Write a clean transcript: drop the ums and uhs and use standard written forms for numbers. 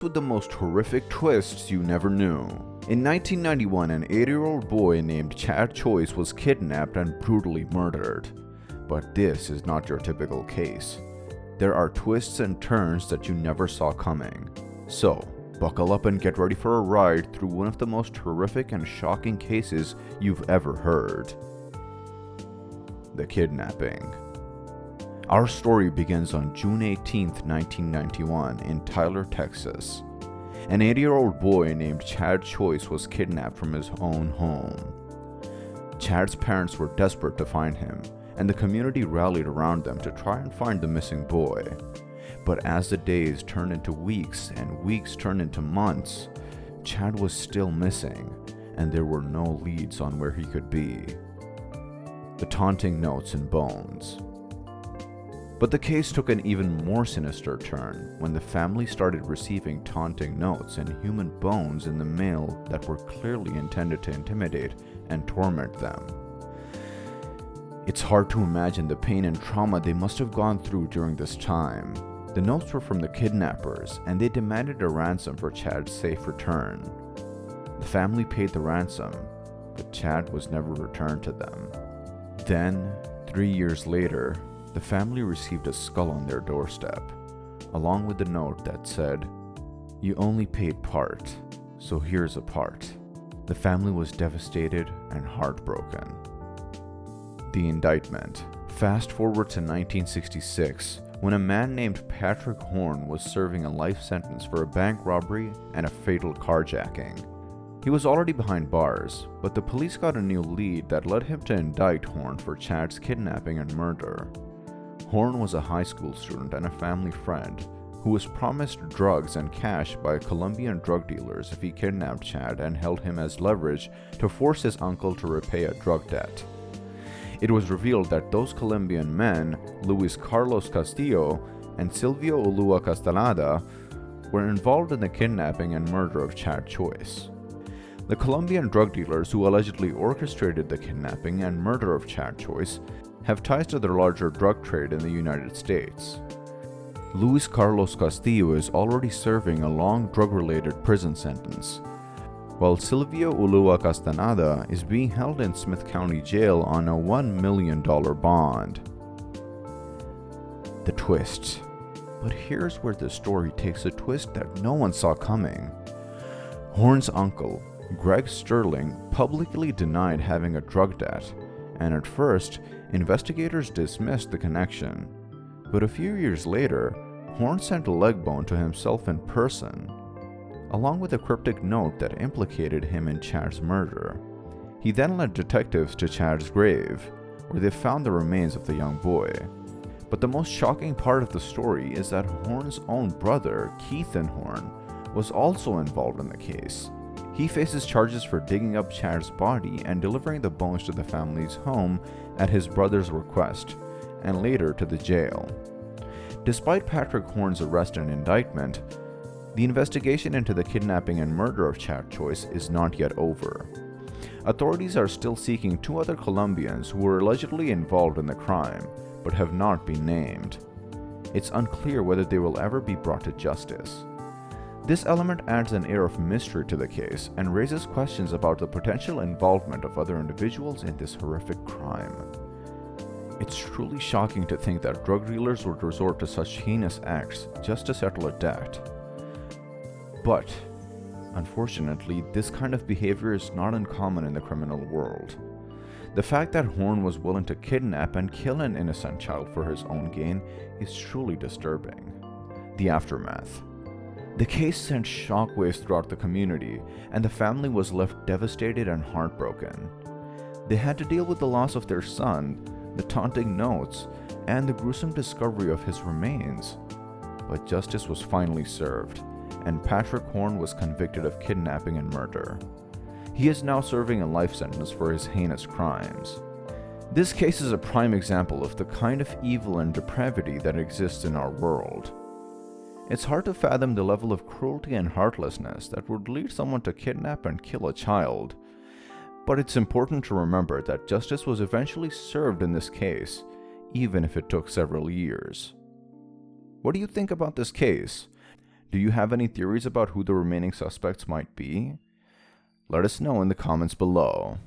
with the most horrific twists you never knew. In 1991, an 8-year-old boy named Chad Choice was kidnapped and brutally murdered. But this is not your typical case. There are twists and turns that you never saw coming. So, buckle up and get ready for a ride through one of the most horrific and shocking cases you've ever heard. The kidnapping. Our story begins on June 18, 1991 in Tyler, Texas. An 8-year-old boy named Chad Choice was kidnapped from his own home. Chad's parents were desperate to find him, and the community rallied around them to try and find the missing boy. But as the days turned into weeks and weeks turned into months, Chad was still missing, and there were no leads on where he could be. The taunting notes and bones. But the case took an even more sinister turn when the family started receiving taunting notes and human bones in the mail that were clearly intended to intimidate and torment them. It's hard to imagine the pain and trauma they must have gone through during this time. The notes were from the kidnappers, and they demanded a ransom for Chad's safe return. The family paid the ransom, but Chad was never returned to them. Then, 3 years later, the family received a skull on their doorstep, along with a note that said, "You only paid part, so here's a part." The family was devastated and heartbroken. The indictment. Fast forward to 1966, when a man named Patrick Horn was serving a life sentence for a bank robbery and a fatal carjacking. He was already behind bars, but the police got a new lead that led him to indict Horn for Chad's kidnapping and murder. Horn was a high school student and a family friend who was promised drugs and cash by Colombian drug dealers if he kidnapped Chad and held him as leverage to force his uncle to repay a drug debt. It was revealed that those Colombian men, Luis Carlos Castillo and Silvio Ulua Castaneda, were involved in the kidnapping and murder of Chad Choice. The Colombian drug dealers who allegedly orchestrated the kidnapping and murder of Chad Choice have ties to the larger drug trade in the United States. Luis Carlos Castillo is already serving a long drug-related prison sentence, while Silvio Ulua Castaneda is being held in Smith County Jail on a $1 million bond. The twist. But here's where the story takes a twist that no one saw coming. Horn's uncle, Greg Sterling, publicly denied having a drug debt, and at first, investigators dismissed the connection. But a few years later, Horn sent a leg bone to himself in person, along with a cryptic note that implicated him in Chad's murder. He then led detectives to Chad's grave, where they found the remains of the young boy. But the most shocking part of the story is that Horn's own brother, Keithan Horn, was also involved in the case. He faces charges for digging up Chad's body and delivering the bones to the family's home at his brother's request, and later to the jail. Despite Patrick Horn's arrest and indictment, the investigation into the kidnapping and murder of Chad Choice is not yet over. Authorities are still seeking 2 other Colombians who were allegedly involved in the crime, but have not been named. It's unclear whether they will ever be brought to justice. This element adds an air of mystery to the case and raises questions about the potential involvement of other individuals in this horrific crime. It's truly shocking to think that drug dealers would resort to such heinous acts just to settle a debt. But, unfortunately, this kind of behavior is not uncommon in the criminal world. The fact that Horn was willing to kidnap and kill an innocent child for his own gain is truly disturbing. The aftermath. The case sent shockwaves throughout the community, and the family was left devastated and heartbroken. They had to deal with the loss of their son, the taunting notes, and the gruesome discovery of his remains. But justice was finally served, and Patrick Horn was convicted of kidnapping and murder. He is now serving a life sentence for his heinous crimes. This case is a prime example of the kind of evil and depravity that exists in our world. It's hard to fathom the level of cruelty and heartlessness that would lead someone to kidnap and kill a child. But it's important to remember that justice was eventually served in this case, even if it took several years. What do you think about this case? Do you have any theories about who the remaining suspects might be? Let us know in the comments below.